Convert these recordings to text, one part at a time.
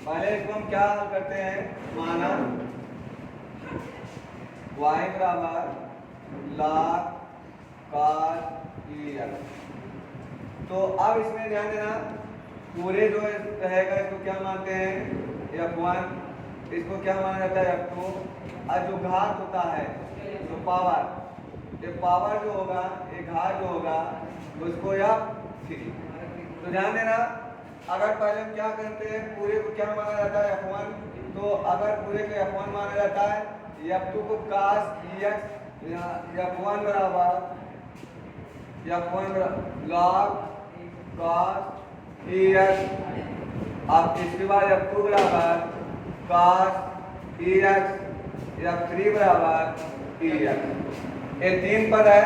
पहले इसको हम क्या हल करते हैं, माना y बराबर log cos EX। तो अब इसमें ध्यान देना, पूरे जो रहेगा इसको क्या मानते हैं F1, इसको क्या माना जाता है F2, और जो घात होता है जो पावर, ये पावर जो होगा, ये घात जो होगा उसको F3। तो ध्यान देना, अगर पहले हम क्या करते हैं, पूरे को क्या माना जाता है F1, तो अगर पूरे को F1 माना जाता है, F2 को cos EX, F1 बराबर log cos EX। अब इसके बाद F2 बराबर cos EX, F3 बराबर EX। ये तीन पद है।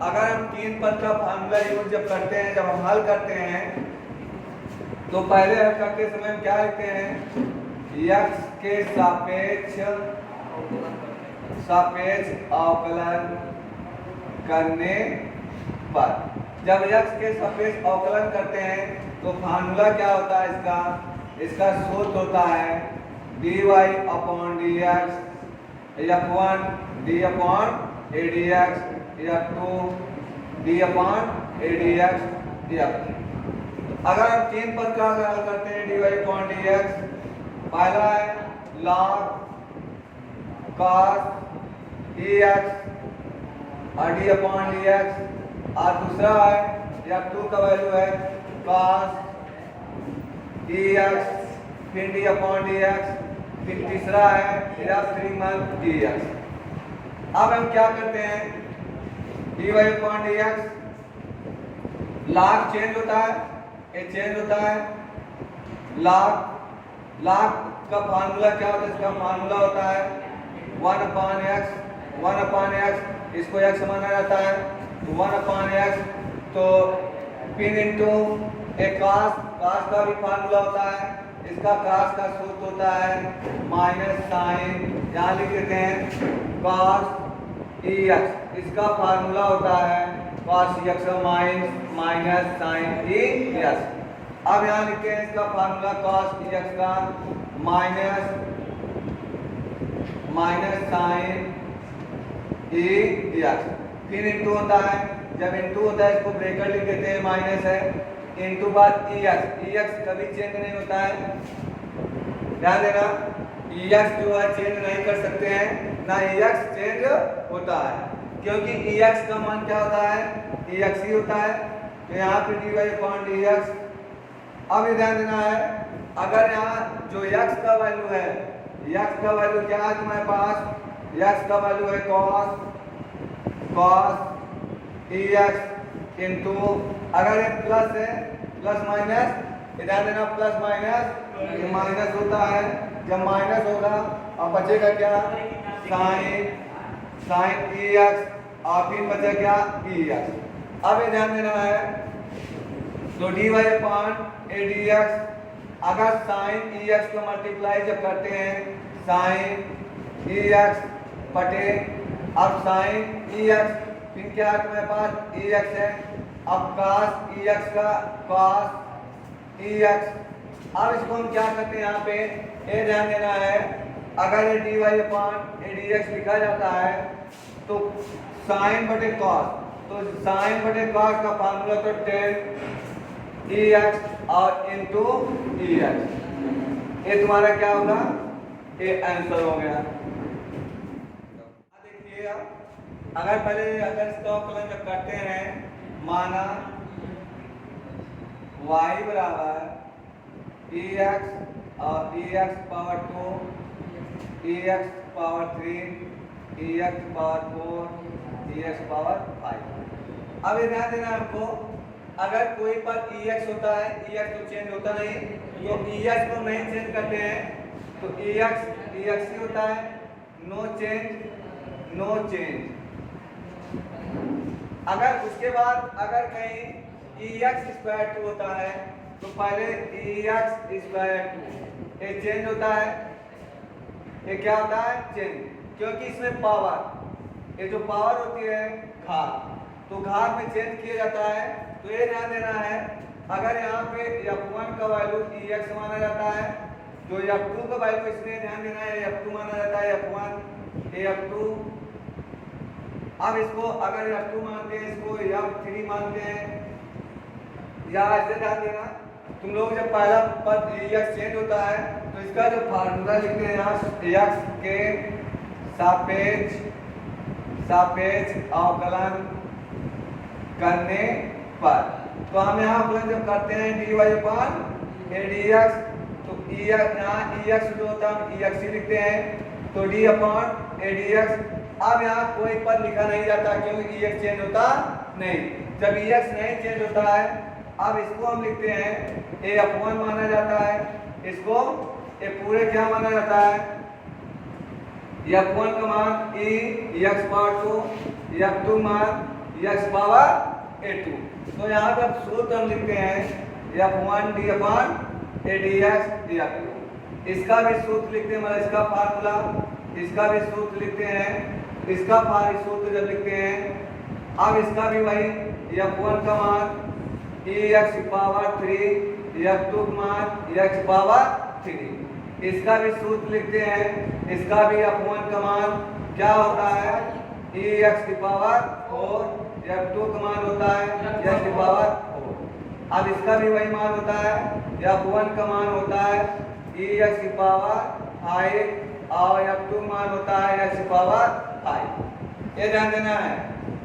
अगर हम तीन पद का फार्मूला यूज जब करते हैं, जब हम हल करते हैं, तो पहले हल करते समय हम क्या लिखते हैं, x के सापेक्ष अवकलन करने पर, जब x के सापेक्ष अवकलन करते हैं तो फार्मूला क्या होता है इसका सूत्र होता है dy upon dx, f1 d upon adx, f2 d upon adx, f3। अगर हम तीन पद का हल करते हैं dy अपॉन dx, पहला है log cos EX और d अपॉन dx, और दूसरा है f2 का वैल्यू है cos EX, फिर d अपॉन dx, फिर तीसरा है f3 मान dx। अब हम क्या करते हैं, dy upon dx, log change होता है, ये चेंज होता है, log का फार्मूला क्या होता है, इसका फार्मूला होता है 1 अपॉन x, इसको x माना जाता है, 1 अपॉन x, तो फिर इंटू एक cos का भी फार्मूला होता है, इसका cos का सूत्र होता है माइनस साइन, यहाँ लिख देते हैं cos EX, इसका फार्मूला होता है cos EX minus sine EX। अब यहाँ लिखते हैं इसका फार्मूला cos EX का माइनस साइन EX, फिर इंटू होता है, जब इंटू होता है इसको ब्रेकर लिख देते हैं, माइनस है, इंटू बाद EX कभी चेंज नहीं होता है, ध्यान देना, EX जो है चेंज नहीं कर सकते हैं, ना EX चेंज होता है, क्योंकि EX का मान क्या होता है, EX ही होता है। तो यहाँ पे dy अपॉन dx। अब ये ध्यान देना है, अगर यहाँ जो x का वैल्यू है, x का वैल्यू क्या है तुम्हारे पास, x का वैल्यू है cos EX इंटू, अगर ये प्लस है, प्लस माइनस, ध्यान देना प्लस माइनस, ये माइनस होता है, जब माइनस होगा अब बचेगा क्या, साइन EX, और फिर बचा क्या EX। अब ये ध्यान देना है, तो dy अपॉन dx, अगर साइन EX को मल्टीप्लाई जब करते हैं, साइन EX बटे, अब साइन EX, फिर क्या है तुम्हारे पास EX है, अब cos EX का cos EX। अब इसको हम क्या करते हैं, यहाँ पे ये ध्यान देना है, अगर ये dy अपॉन dx लिखा जाता है तो साइन बटे cos, तो साइन बटे cos का फार्मूला तो tan EX और इंटू EX, ये तुम्हारा क्या होगा, ये आंसर हो गया। देखिए अगर पहले इसका अवकलन जब करते हैं, माना y बराबर EX और EX power 2, EX power 3, EX power 4, EX power 5। अब ये ध्यान देना हमको, अगर कोई पद EX होता है, EX तो चेंज होता नहीं, तो EX को नहीं चेंज करते हैं, तो EX ही होता है, नो चेंज। अगर उसके बाद अगर कहीं EX स्क्वायर 2 होता है, तो पहले EX स्क्वायर 2, ये चेंज होता है, ये क्या होता है चेंज, क्योंकि इसमें पावर, ये जो पावर होती है घात, तो घात में चेंज किया जाता है। तो ये ध्यान देना है, अगर यहाँ पे F1 का वैल्यू EX माना जाता है, तो F2 का वैल्यू इसमें ध्यान देना है, F2 माना जाता है F1 F2। अब इसको अगर F2 मानते हैं, इसको F3 मानते हैं, या ऐसे ध्यान देना, तुम लोग जब पहला पद x चेंज होता है तो इसका जो फार्मूला लिखते हैं यहाँ x के सापेक्ष अवकलन करने पर, तो हम यहाँ अवकलन जब करते हैं dy अपन dx, तो यहाँ ex जो होता है हम ex ही लिखते हैं, तो d अपन dx। अब यहाँ कोई पद लिखा नहीं जाता क्योंकि ex चेंज होता नहीं। जब ex नहीं चेंज होता है, अब इसको हम लिखते हैं ए F1 माना जाता है, इसको ए पूरे क्या माना जाता है, F1 का मान x पावर 2, F2 मान x पावर 2। तो यहाँ पर सूत्र हम लिखते हैं F1 d अपन dx F2। इसका भी सूत्र लिखते हैं, मतलब इसका फार्मूला, इसका भी सूत्र लिखते हैं, इसका सूत्र जब लिखते हैं, अब इसका भी वही F1 का मान x पावर 3, F2 मान x पावर 3। इसका भी सूत्र लिखते हैं, इसका भी F1 का मान क्या होता है x की पावर 4, F2 का मान होता है x की पावर 4। अब इसका भी वही मान होता है, F1 का मान होता है x की पावर 5 और F2 मान होता है x की पावर 5। ये ध्यान देना है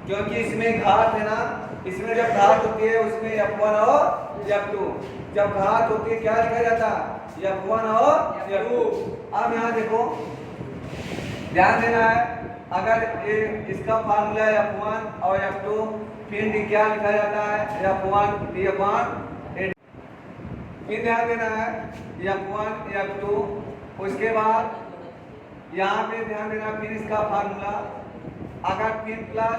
क्योंकि इसमें घात है ना, इसमें जब घात होती है उसमें F1 और F2, जब घात होती है क्या लिखा जाता है F1 और F2। अब यहाँ देखो ध्यान देना है, अगर इसका फार्मूला है F1 और F2, फिर डी क्या लिखा जाता है F1 d अपन a। फिर ध्यान देना है F1 F2, उसके बाद यहाँ पे ध्यान देना, फिर इसका फार्मूला, अगर फिर प्लस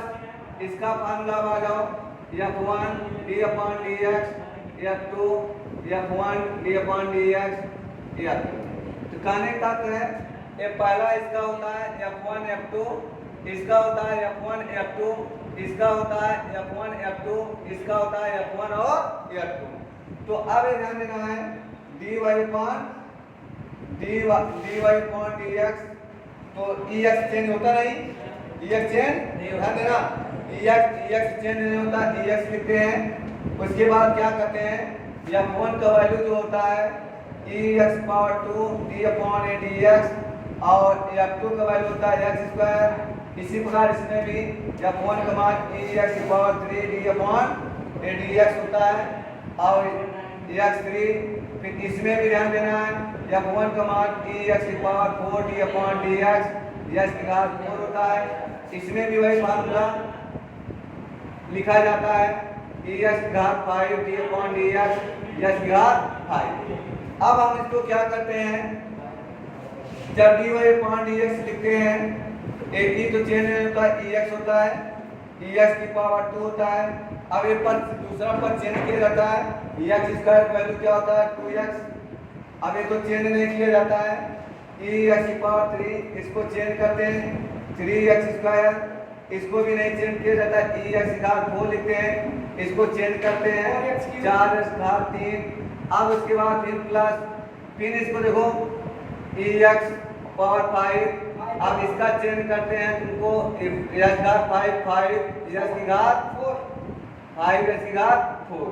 इसका फार्मूला आ जाओ F1 d अपन dx F2 F1 d अपन dx F2। तो कहने का तात्पर्य है ये पहला इसका होता है F1 F2, इसका होता है F1 F2, इसका होता है F1 F2, इसका होता है F1 और F2। तो अब ये ध्यान देना है dy अपन dx, तो ex चेंज होता नहीं, ex चेंज ध्यान देना, ex चेंज नहीं होता, ex लिखते हैं। उसके बाद क्या करते हैं, F1 का वैल्यू जो होता है x power 2 d upon a dx, और F2 का वैल्यू होता है x स्क्वायर। इसी प्रकार इसमें भी F1 का मान x power 3 d upon a dx होता है, और x3, फिर इसमें भी ध्यान देना है F1 का मान x पावर 4 d अपन dx, x की घात 4 होता है। इसमें भी वही फार्मूला लिखा जाता है x की घात 5 d अपन dx, x की घात 5। अब हम इसको क्या करते हैं, जब dy अपन dx लिखते हैं, एक ही तो चेंज नहीं होता, ex होता है, ex की पावर 2 होता है। अब ये पद दूसरा पद चेंज किया जाता है, x स्क्वायर का वैल्यू क्या होता है 2x। अब ये तो चेंज नहीं किया जाता है, x की पावर 3, इसको चेंज करते हैं 3x स्क्वायर, इसको भी नहीं चेंज किया जाता, x की घात 4 लिखते हैं, इसको चेंज करते हैं 4x की घात 3। अब उसके बाद फिर प्लस, फिर इसको देखो x पावर 5, अब इसका चेंज करते हैं तुमको x घात 5 x की घात 4 5 x की घात 4।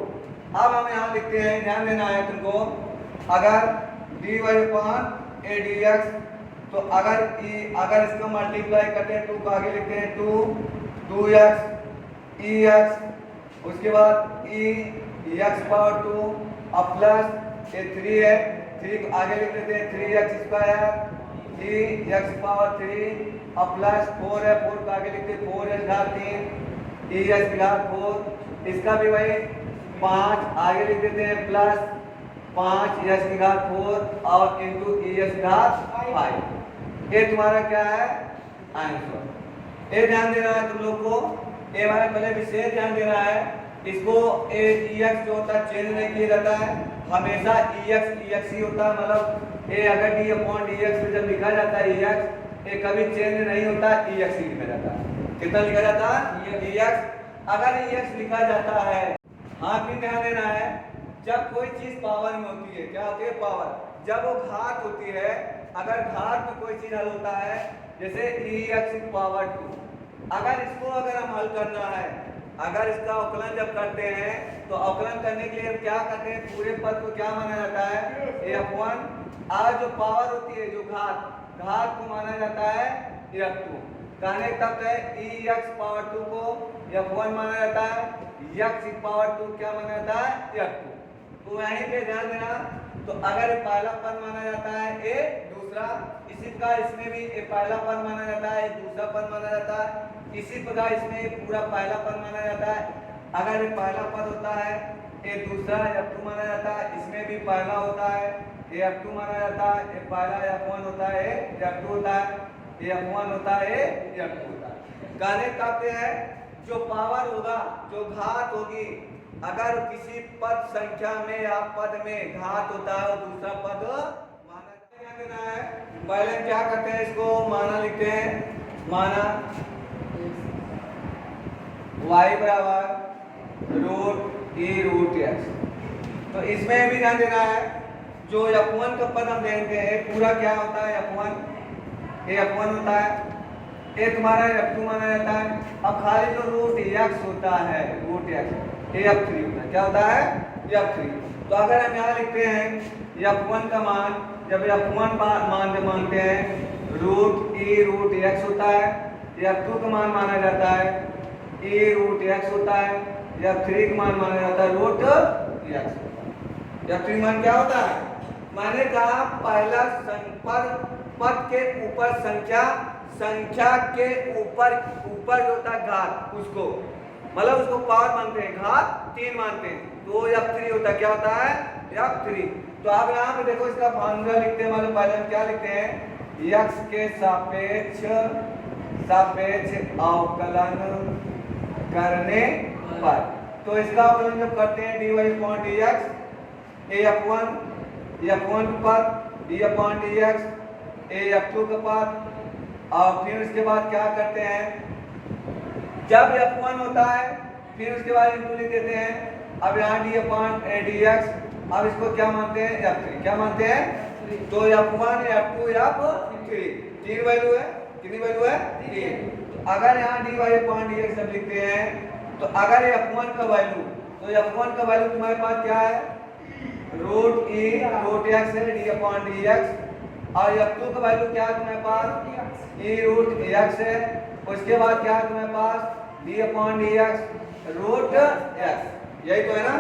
अब हम यहाँ लिखते हैं, ध्यान देना है तुमको, अगर dy अपन a dx, तो अगर इसको मल्टीप्लाई करते हैं 2 को आगे लिखते हैं 2x ex, उसके बाद x पावर 2 अब प्लस ये 3 है, 3 को आगे लिख लेते हैं 3x स्क्वायर x पावर 3 अब प्लस 4 है, 4 को आगे लिखते हैं 4x घात 3 x की घात 4। इसका भी वही 5 आगे लिख देते हैं प्लस 5 x की घात 4 और इंटू x की घात 5। ये तुम्हारा क्या है आंसर। ये ध्यान देना है तुम लोग को, ये हमारे पहले विशेष ध्यान देना है, इसको ex जो होता है चेंज नहीं किया जाता है, हमेशा ex ही होता है, मतलब ये अगर d अपॉन dx में जब लिखा जाता है ex, ये कभी चेंज नहीं होता, ex ही लिखा जाता है। कितना लिखा जाता है ex। अगर ex लिखा जाता है, हाँ फिर ध्यान देना है, जब कोई चीज पावर में होती है, क्या होती है पावर, जब वो घात होती है, अगर घात में कोई चीज हल होता है जैसे ex पावर 2, अगर इसको अगर हम हल करना है, अगर इसका अवकलन जब करते हैं तो अवकलन करने के लिए हम क्या करते हैं, पूरे पद को क्या माना जाता है f1, और जो पावर होती है जो घात को माना जाता है f2। कहने का तब है ex पावर 2 को f1 माना जाता है, x पावर 2 क्या माना जाता है f2। तो यहीं पे ध्यान देना, तो अगर पहला पद माना जाता है a, दूसरा इसी प्रकार इसमें भी a पहला पद माना जाता है, दूसरा पद माना जाता है, इसी प्रकार इसमें पूरा पहला पद माना जाता है। अगर ये पहला पद होता है a दूसरा f2 माना जाता है, इसमें भी पहला होता है a f2 माना जाता है, ये पहला f1 होता है a f2 होता है, ये f1 होता है a f2 होता है। कहने का तात्पर्य है जो पावर होगा, जो घात होगी, अगर किसी पद संख्या में या पद में घात होता है और दूसरा पद माना देना है। पहले क्या करते हैं, इसको माना लिखते हैं, माना y बराबर रूट e रूट x। तो इसमें भी ध्यान देना है, जो f1 का पद हम देखते हैं पूरा क्या होता है f1, ये f1 होता है, ये तुम्हारा f2 माना जाता है। अब खाली जो रूट x होता है, रूट x f3 होता है, क्या होता है f3। तो अगर हम यहाँ लिखते हैं f1 का मान, जब f1 मान जब मानते हैं रूट e रूट x होता है, f2 का मान माना जाता है e रूट x होता है, f3 का मान माना जाता है रूट x। f3 मान क्या होता है, मैंने कहा पहला पद के ऊपर संख्या के ऊपर जो होता है घात, उसको मतलब उसको पावर मानते हैं, घात 3 मानते हैं, तो f3 होता है, क्या होता है f3। तो आप यहाँ पे देखो इसका फॉर्मूला लिखते हैं, मतलब पहले हम क्या लिखते हैं, x के सापेक्ष अवकलन करने पर, तो इसका अवकलन जब करते हैं dy/dx, f1 का पद d/dx, f2 का पद, और फिर उसके बाद क्या करते हैं, जब f1 होता है फिर उसके बाद इंटू लिख देते हैं। अब यहाँ d/dx, अब इसको क्या मानते हैं f3, क्या मानते हैं, तो f1 f2 f3 तीन वैल्यू है, कितनी वैल्यू है 3। तो अगर यहाँ dy/dx जब लिखते हैं, तो अगर f1 का वैल्यू, तो f1 का वैल्यू तुम्हारे पास क्या है, रूट e रूट x है d/dx, और f2 का वैल्यू क्या है तुम्हारे पास e रूट x है, उसके बाद क्या है तुम्हारे पास d/dx रूट x, यही तो है ना,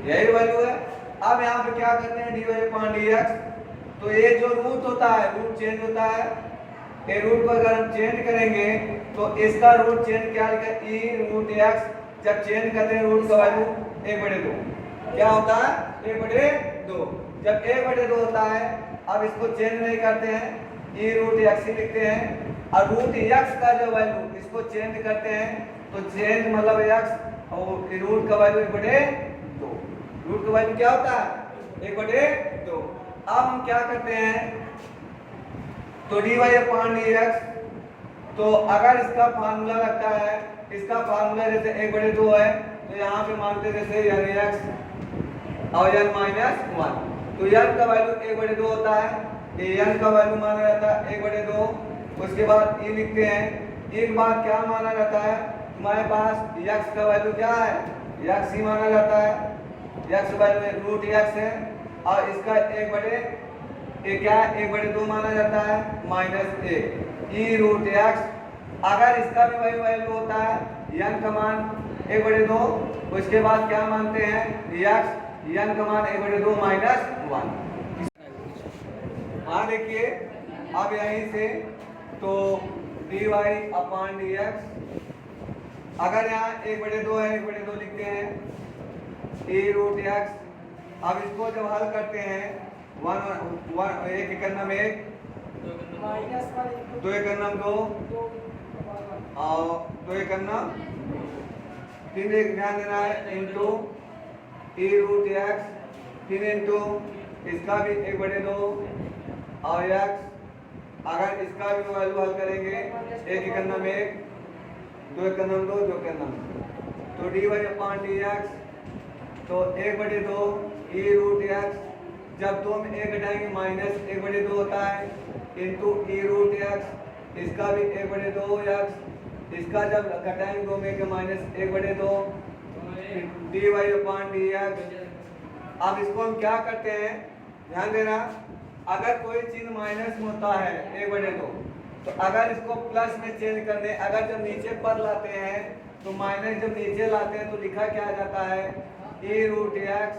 यही वैल्यू है। अब यहाँ पे क्या करते हैं dy/dx, तो ये जो रूट होता है, रूट चेंज होता है, ये रूट को अगर हम चेंज करेंगे तो इसका रूट चेंज क्या लिखा है e रूट x, जब चेंज करते हैं रूट का वैल्यू 1/2, क्या होता है 1/2, जब 1/2 होता है, अब इसको चेंज नहीं करते हैं, e रूट x ही लिखते हैं, और रूट x का जो वैल्यू इसको चेंज करते हैं, तो चेंज मतलब x और रूट का वैल्यू 1/2, रूट का वैल्यू क्या होता है 1/2। अब हम क्या करते हैं, तो dy/dx, तो अगर इसका फार्मूला लगता है, इसका फार्मूला जैसे 1/2 है, तो यहाँ पे मानते जैसे n(x) और n-1, तो n का वैल्यू 1/2 होता है, n का वैल्यू माना जाता है 1/2। उसके बाद e लिखते हैं, एक बार क्या माना जाता है, तुम्हारे पास x का वैल्यू क्या है, x ही माना जाता है, x वैल्यू रूट x है, और इसका 1/2 माना जाता है -1 e रूट x। अगर इसका भी वही वैल्यू होता है, n का मान 1/2, उसके बाद क्या मानते हैं x, n का मान 1/2 -1। हाँ देखिए, अब यहीं से तो dy/dx, अगर यहाँ 1/2 है, 1/2 लिखते हैं e रूट x। अब इसको जब हल करते हैं, 1 एक करना में 1, 2 एक करना 2, और 2 एक करना 3, एक ध्यान देना है इंटू e रूट x, फिर इंटू इसका भी 1/2 और x। अगर इसका भी वैल्यू हल करेंगे, 1 करना में 1, 2 करना 2, 2 करना, तो dy/dx तो 1/2 ई रूट एक्स, जब 2 में 1 घटाएंगे माइनस 1/2 होता है, इंटू ई रूट एक्स, इसका भी 1/2 एक्स, इसका जब घटाएंगे 2 में के minus 1/2 D Y upon D X. अब इसको हम क्या करते हैं, ध्यान देना, अगर कोई चीज माइनस में होता है 1/2, तो अगर इसको प्लस में चेंज करने, अगर जब नीचे पर लाते हैं तो माइनस जब नीचे लाते हैं तो लिखा क्या जाता है, ई रूट एक्स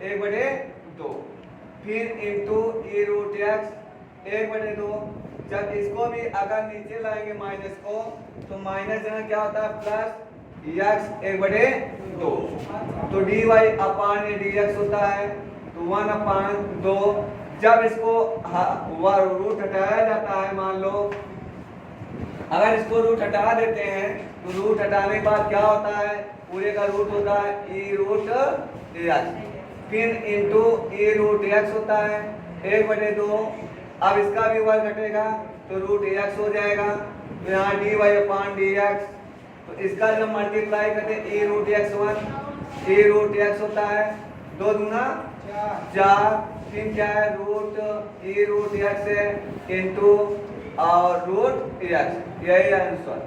1/2, फिर इंटू ई रूट एक्स 1/2। जब इसको भी अगर नीचे लाएंगे माइनस को, तो माइनस यहाँ क्या होता है प्लस एक्स 1/2, तो डी वाई अपान डी एक्स होता है, तो 1/2। जब इसको रूट हटाया जाता है, मान लो अगर इसको रूट हटा देते हैं तो रूट हटाने के बाद क्या होता है, पूरे का रूट होता है ई रूट एक्स, फिर इंटू ई रूट एक्स होता है 1/2। अब इसका भी वर्ग घटेगा तो रूट एक्स हो जाएगा, तो यहाँ डी वाई अपान डी एक्स, तो इसका जब मल्टीप्लाई करते हैं ई रूट एक्स 1, ई रूट एक्स होता है 2 दूना 4, फिर क्या है रूट ई रूट एक्स है इंटू और रूट एक्स, यही आंसर।